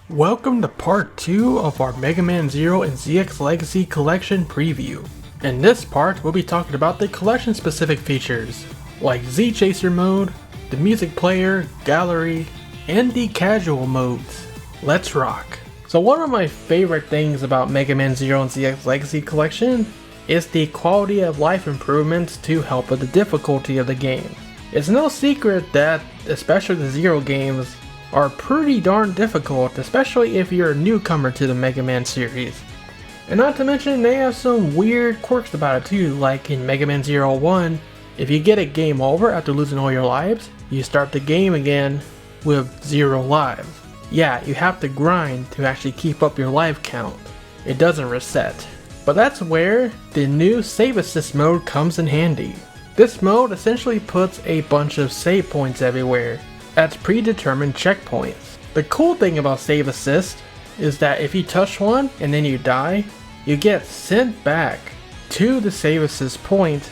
Welcome to part 2 of our Mega Man Zero and ZX Legacy Collection preview. In this part, we'll be talking about the collection specific features, like ZChaser mode, the music player, gallery, and the casual modes. Let's rock! So one of my favorite things about Mega Man Zero and ZX Legacy Collection is the quality of life improvements to help with the difficulty of the game. It's no secret that, especially the Zero games, are pretty darn difficult, especially if you're a newcomer to the Mega Man series. And not to mention, they have some weird quirks about it too, like in Mega Man Zero 1, if you get a game over after losing all your lives, you start the game again with 0 lives. Yeah, you have to grind to actually keep up your life count. It doesn't reset. But that's where the new Save Assist mode comes in handy. This mode essentially puts a bunch of save points everywhere as predetermined checkpoints. The cool thing about Save Assist is that if you touch one and then you die, you get sent back to the Save Assist point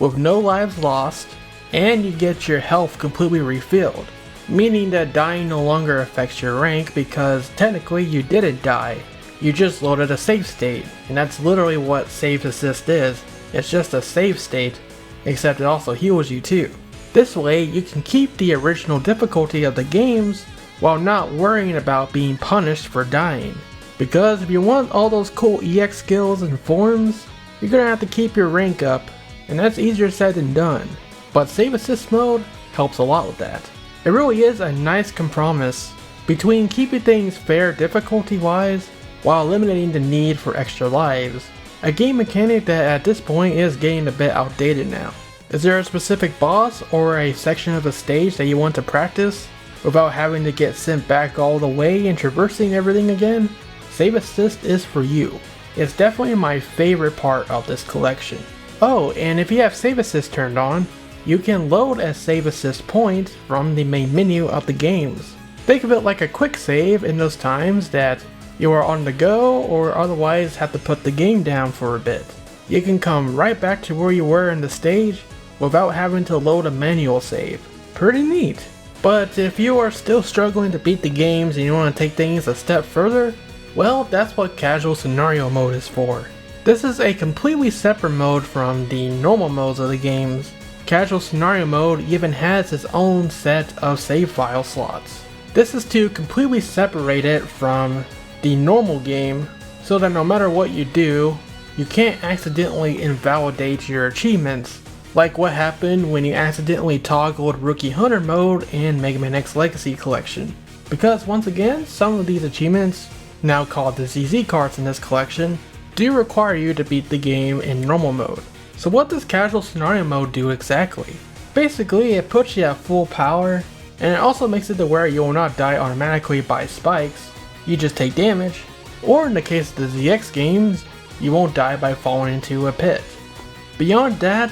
with no lives lost, and you get your health completely refilled, meaning that dying no longer affects your rank because technically you didn't die. You just loaded a save state, and that's literally what Save Assist is. It's just a save state, except it also heals you too. This way, you can keep the original difficulty of the games while not worrying about being punished for dying. Because if you want all those cool EX skills and forms, you're gonna have to keep your rank up, and that's easier said than done. But Save Assist mode helps a lot with that. It really is a nice compromise between keeping things fair difficulty wise while eliminating the need for extra lives. A game mechanic that at this point is getting a bit outdated now. Is there a specific boss or a section of the stage that you want to practice without having to get sent back all the way and traversing everything again? Save Assist is for you. It's definitely my favorite part of this collection. Oh, and if you have Save Assist turned on, you can load a Save Assist point from the main menu of the games. Think of it like a quick save in those times that you are on the go or otherwise have to put the game down for a bit. You can come right back to where you were in the stage without having to load a manual save. Pretty neat. But if you are still struggling to beat the games and you want to take things a step further, well, that's what Casual Scenario Mode is for. This is a completely separate mode from the normal modes of the games. Casual Scenario Mode even has its own set of save file slots. This is to completely separate it from the normal game so that no matter what you do, you can't accidentally invalidate your achievements, like what happened when you accidentally toggled Rookie Hunter mode in Mega Man X Legacy Collection. Because once again, some of these achievements, now called the ZZ cards in this collection, do require you to beat the game in normal mode. So what does Casual Scenario Mode do exactly? Basically, it puts you at full power, and it also makes it to where you will not die automatically by spikes, you just take damage, or in the case of the ZX games, you won't die by falling into a pit. Beyond that,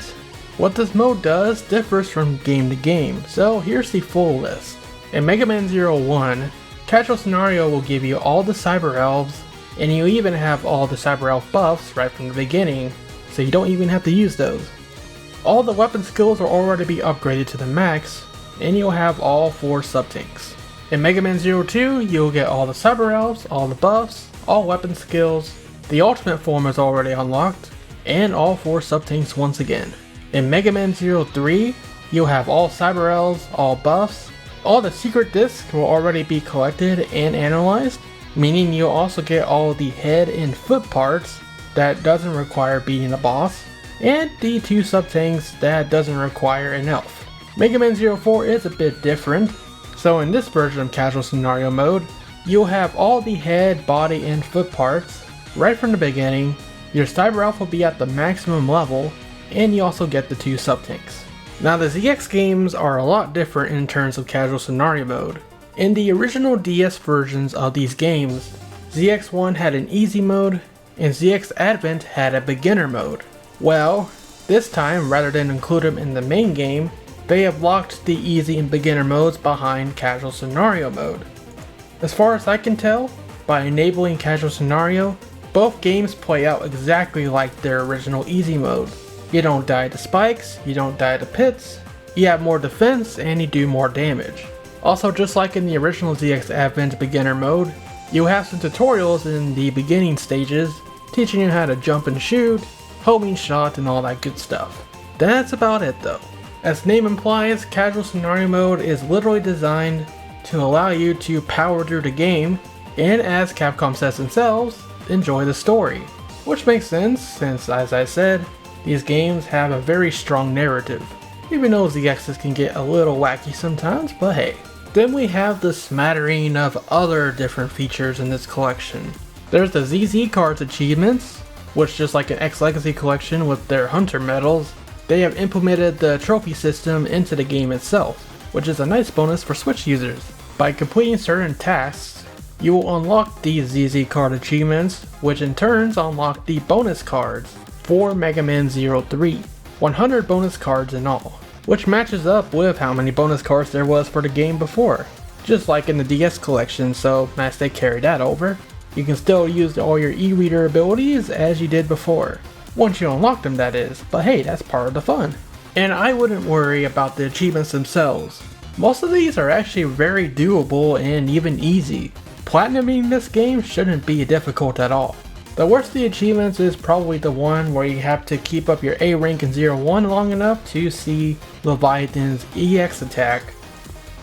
what this mode does differs from game to game, so here's the full list. In Mega Man Zero 1, Casual Scenario will give you all the Cyber Elves, and you even have all the Cyber Elf buffs right from the beginning, so you don't even have to use those. All the weapon skills will already be upgraded to the max, and you'll have all 4 sub-tanks. In Mega Man Zero 2, you'll get all the Cyber Elves, all the buffs, all weapon skills, the ultimate form is already unlocked, and all 4 sub-tanks once again. In Mega Man Zero 3, you'll have all Cyber Elves, all buffs, all the secret discs will already be collected and analyzed, meaning you'll also get all the head and foot parts that doesn't require beating a boss, and the 2 sub-tanks that doesn't require an elf. Mega Man Zero 4 is a bit different, so in this version of Casual Scenario Mode, you'll have all the head, body, and foot parts right from the beginning, your Cyber Elf will be at the maximum level, and you also get the 2 sub-tanks. Now the ZX games are a lot different in terms of Casual Scenario Mode. In the original DS versions of these games, ZX1 had an easy mode, and ZX Advent had a beginner mode. Well, this time rather than include them in the main game, they have locked the easy and beginner modes behind Casual Scenario Mode. As far as I can tell, by enabling Casual Scenario, both games play out exactly like their original easy mode. You don't die to spikes, you don't die to pits, you have more defense, and you do more damage. Also, just like in the original ZX Advent beginner mode, you have some tutorials in the beginning stages teaching you how to jump and shoot, homing shot, and all that good stuff. That's about it though. As the name implies, casual scenario mode is literally designed to allow you to power through the game, and as Capcom says themselves, enjoy the story. Which makes sense since, as I said, these games have a very strong narrative. Even though ZXs can get a little wacky sometimes, but hey. Then we have the smattering of other different features in this collection. There's the ZZ Cards achievements, which just like an X Legacy collection with their Hunter medals, they have implemented the trophy system into the game itself, which is a nice bonus for Switch users. By completing certain tasks, you will unlock these ZZ Card achievements, which in turn unlock the bonus cards for Mega Man 03, 100 bonus cards in all, which matches up with how many bonus cards there was for the game before, just like in the DS collection, so as they carry that over, you can still use all your e-reader abilities as you did before. Once you unlock them, that is, but hey, that's part of the fun. And I wouldn't worry about the achievements themselves. Most of these are actually very doable and even easy. Platinuming this game shouldn't be difficult at all. The worst of the achievements is probably the one where you have to keep up your A rank in 01 long enough to see Leviathan's EX attack.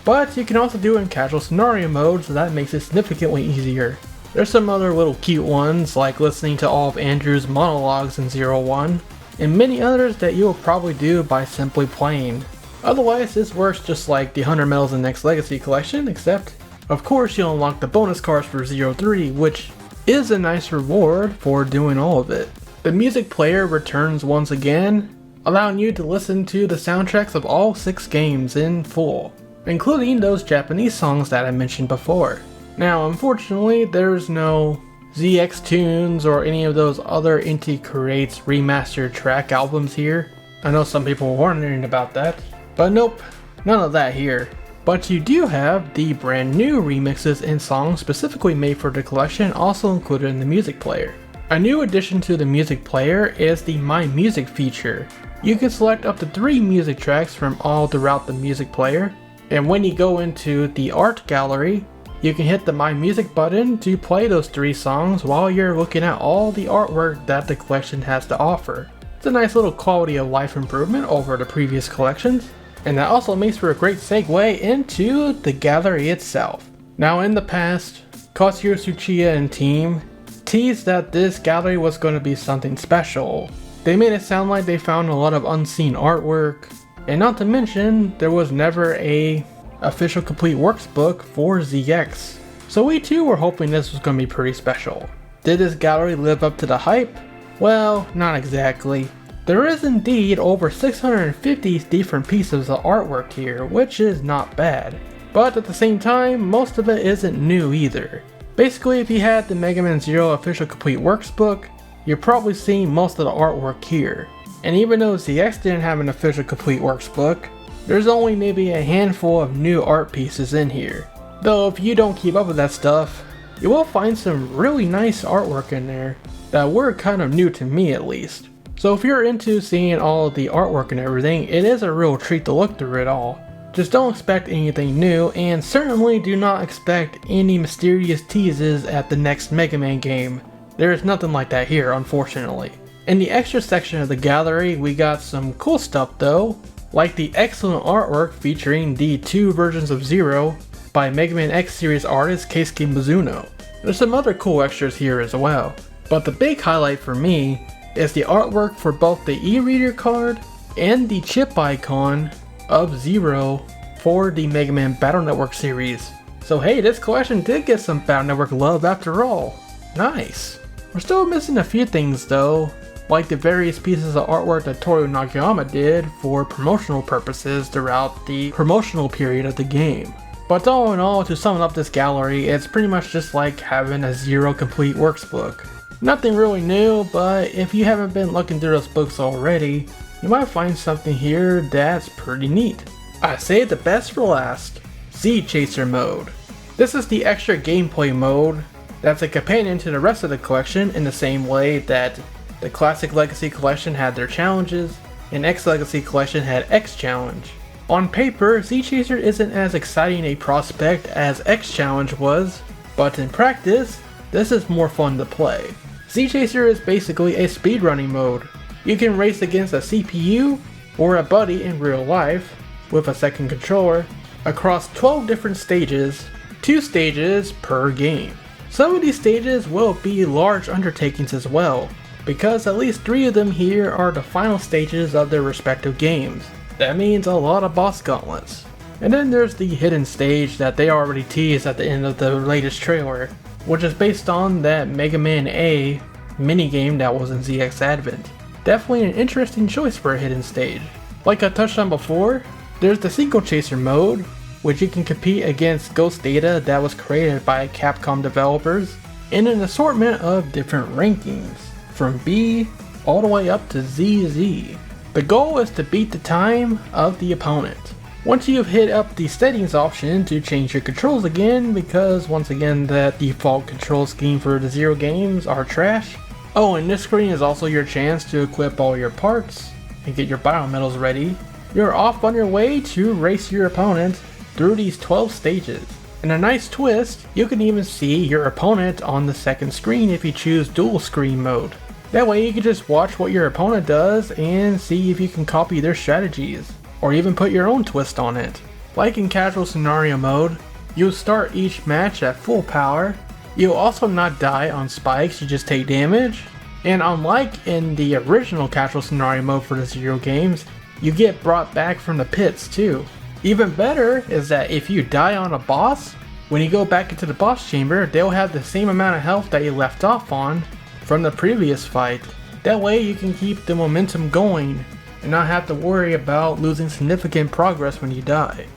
But you can also do it in casual scenario mode, so that makes it significantly easier. There's some other little cute ones, like listening to all of Andrew's monologues in 01, and many others that you'll probably do by simply playing. Otherwise, this works just like the 100 medals in X Legacy collection, except, of course, you'll unlock the bonus cards for 03, which is a nice reward for doing all of it. The music player returns once again, allowing you to listen to the soundtracks of all 6 games in full, including those Japanese songs that I mentioned before. Now, unfortunately, there's no ZX Tunes or any of those other Inti Creates remastered track albums here. I know some people were wondering about that, but nope, none of that here. But you do have the brand new remixes and songs specifically made for the collection also included in the music player. A new addition to the music player is the My Music feature. You can select up to 3 music tracks from all throughout the music player, and when you go into the art gallery, you can hit the My Music button to play those 3 songs while you're looking at all the artwork that the collection has to offer. It's a nice little quality of life improvement over the previous collections. And that also makes for a great segue into the gallery itself. Now in the past, Katsuhiro Tsuchiya and team teased that this gallery was going to be something special. They made it sound like they found a lot of unseen artwork, and not to mention, there was never a official complete works book for ZX. So we too were hoping this was going to be pretty special. Did this gallery live up to the hype? Well, not exactly. There is indeed over 650 different pieces of artwork here, which is not bad. But at the same time, most of it isn't new either. Basically, if you had the Mega Man 0 official complete works book, you're probably seeing most of the artwork here. And even though ZX didn't have an official complete works book, there's only maybe a handful of new art pieces in here. Though if you don't keep up with that stuff, you will find some really nice artwork in there that were kind of new to me at least. So if you're into seeing all of the artwork and everything, it is a real treat to look through it all. Just don't expect anything new, and certainly do not expect any mysterious teases at the next Mega Man game. There is nothing like that here, unfortunately. In the extra section of the gallery, we got some cool stuff though, like the excellent artwork featuring the 2 versions of Zero by Mega Man X series artist Keisuke Mizuno. There's some other cool extras here as well, but the big highlight for me is the artwork for both the e-reader card and the chip icon of Zero for the Mega Man Battle Network series. So hey, this collection did get some Battle Network love after all. Nice. We're still missing a few things though, like the various pieces of artwork that Toru Nagayama did for promotional purposes throughout the promotional period of the game. But all in all, to sum up this gallery, it's pretty much just like having a Zero complete works book. Nothing really new, but if you haven't been looking through those books already, you might find something here that's pretty neat. I saved the best for last, ZChaser mode. This is the extra gameplay mode that's a companion to the rest of the collection in the same way that the Classic Legacy collection had their challenges and X Legacy collection had X Challenge. On paper, ZChaser isn't as exciting a prospect as X Challenge was, but in practice, this is more fun to play. ZChaser is basically a speedrunning mode. You can race against a CPU or a buddy in real life with a second controller across 12 different stages, 2 stages per game. Some of these stages will be large undertakings as well, because at least 3 of them here are the final stages of their respective games. That means a lot of boss gauntlets. And then there's the hidden stage that they already teased at the end of the latest trailer, which is based on that Mega Man A minigame that was in ZX Advent. Definitely an interesting choice for a hidden stage. Like I touched on before, there's the ZChaser mode, which you can compete against Ghost Data that was created by Capcom developers in an assortment of different rankings, from B all the way up to ZZ. The goal is to beat the time of the opponent. Once you've hit up the settings option to change your controls again, because once again that default control scheme for the Zero games are trash. Oh, and this screen is also your chance to equip all your parts and get your biomedals ready. You're off on your way to race your opponent through these 12 stages. In a nice twist, you can even see your opponent on the second screen if you choose dual screen mode. That way you can just watch what your opponent does and see if you can copy their strategies, or even put your own twist on it. Like in casual scenario mode, you'll start each match at full power. You'll also not die on spikes, you just take damage. And unlike in the original casual scenario mode for the Zero games, you get brought back from the pits too. Even better is that if you die on a boss, when you go back into the boss chamber, they'll have the same amount of health that you left off on from the previous fight. That way you can keep the momentum going and not have to worry about losing significant progress when you die.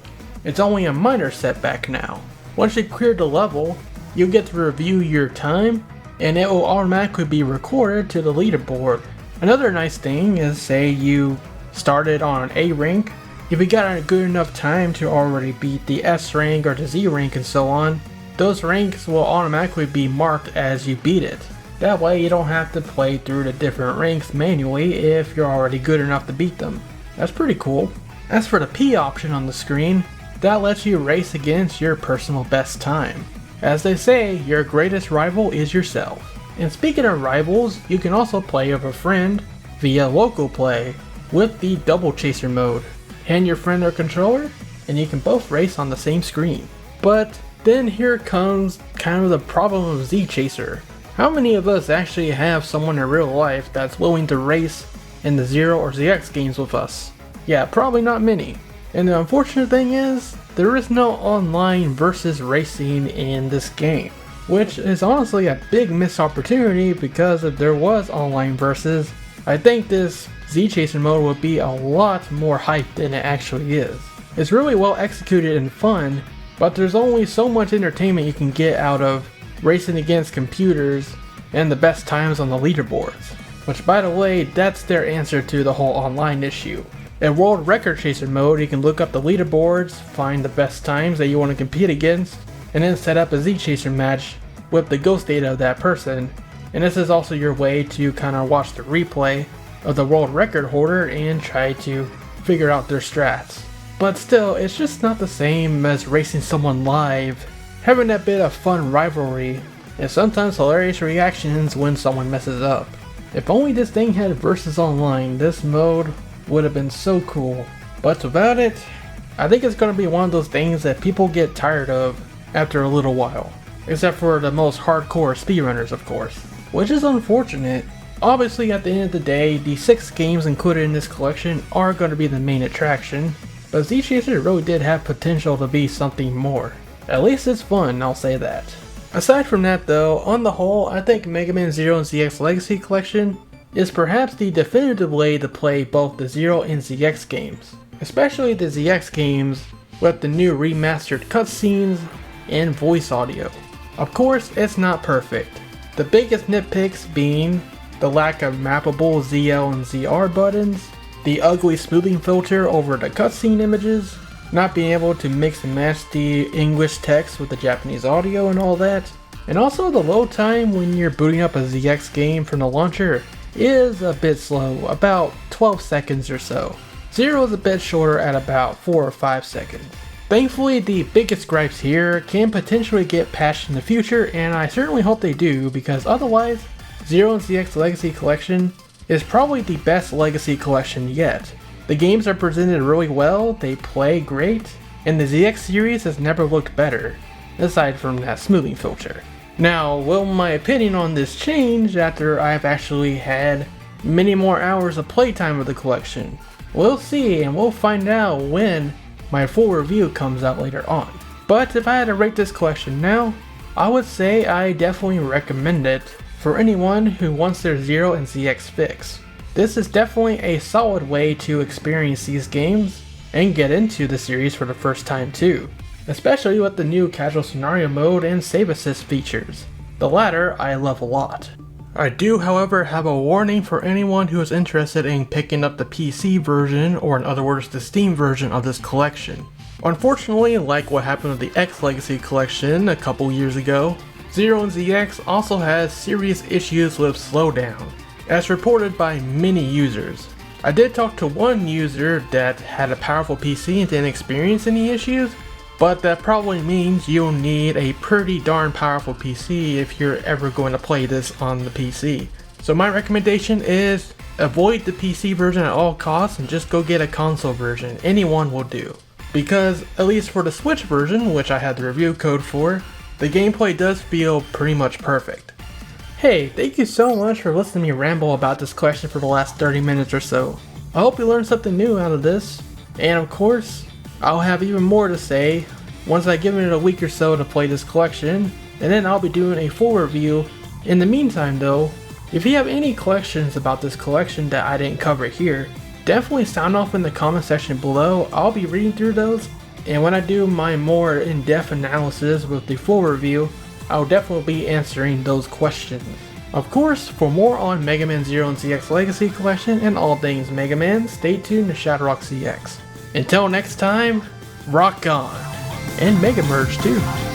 It's only a minor setback now. Once you clear the level, you'll get to review your time and it will automatically be recorded to the leaderboard. Another nice thing is, say you started on an A rank, if you got a good enough time to already beat the S rank or the Z rank and so on, those ranks will automatically be marked as you beat it. That way you don't have to play through the different ranks manually if you're already good enough to beat them. That's pretty cool. As for the P option on the screen, that lets you race against your personal best time. As they say, your greatest rival is yourself. And speaking of rivals, you can also play with a friend via local play with the Double Chaser mode. Hand your friend their controller and you can both race on the same screen. But then here comes kind of the problem of ZChaser. How many of us actually have someone in real life that's willing to race in the Zero or ZX games with us? Yeah, probably not many. And the unfortunate thing is, there is no online versus racing in this game, which is honestly a big missed opportunity, because if there was online versus, I think this ZChaser mode would be a lot more hyped than it actually is. It's really well executed and fun, but there's only so much entertainment you can get out of racing against computers and the best times on the leaderboards. Which, by the way, that's their answer to the whole online issue. In World Record Chaser mode, you can look up the leaderboards, find the best times that you want to compete against, and then set up a ZChaser match with the ghost data of that person. And this is also your way to kind of watch the replay of the world record holder and try to figure out their strats. But still, it's just not the same as racing someone live, having that bit of fun rivalry, and sometimes hilarious reactions when someone messes up. If only this thing had versus online, this mode would have been so cool. But without it, I think it's going to be one of those things that people get tired of after a little while. Except for the most hardcore speedrunners, of course. Which is unfortunate. Obviously, at the end of the day, the 6 games included in this collection are going to be the main attraction, but ZChaser really did have potential to be something more. At least it's fun, I'll say that. Aside from that though, on the whole, I think Mega Man Zero and ZX Legacy Collection is perhaps the definitive way to play both the Zero and ZX games. Especially the ZX games with the new remastered cutscenes and voice audio. Of course, it's not perfect. The biggest nitpicks being the lack of mappable ZL and ZR buttons, the ugly smoothing filter over the cutscene images, not being able to mix and match the English text with the Japanese audio and all that, and also the load time when you're booting up a ZX game from the launcher is a bit slow, about 12 seconds or so. 0 is a bit shorter at about 4 or 5 seconds. Thankfully, the biggest gripes here can potentially get patched in the future, and I certainly hope they do, because otherwise, 0 and ZX Legacy Collection is probably the best Legacy Collection yet. The games are presented really well, they play great, and the ZX series has never looked better, aside from that smoothing filter. Now, will my opinion on this change after I've actually had many more hours of playtime with the collection? We'll see, and we'll find out when my full review comes out later on. But if I had to rate this collection now, I would say I definitely recommend it for anyone who wants their 0 and ZX fix. This is definitely a solid way to experience these games and get into the series for the first time too, especially with the new casual scenario mode and save assist features. The latter I love a lot. I do, however, have a warning for anyone who is interested in picking up the PC version, or in other words the Steam version of this collection. Unfortunately, like what happened with the X Legacy collection a couple years ago, 0 and ZX also has serious issues with slowdown, as reported by many users. I did talk to one user that had a powerful PC and didn't experience any issues, but that probably means you'll need a pretty darn powerful PC if you're ever going to play this on the PC. So my recommendation is avoid the PC version at all costs and just go get a console version. Anyone will do. Because at least for the Switch version, which I had the review code for, the gameplay does feel pretty much perfect. Hey, thank you so much for listening to me ramble about this collection for the last 30 minutes or so. I hope you learned something new out of this, and of course, I'll have even more to say once I give it a week or so to play this collection, and then I'll be doing a full review. In the meantime though, if you have any questions about this collection that I didn't cover here, definitely sound off in the comment section below. I'll be reading through those, and when I do my more in-depth analysis with the full review, I'll definitely be answering those questions. Of course, for more on Mega Man 0 and ZX Legacy Collection and all things Mega Man, stay tuned to ShadowRockZX. Until next time, rock on! And Mega Merge too!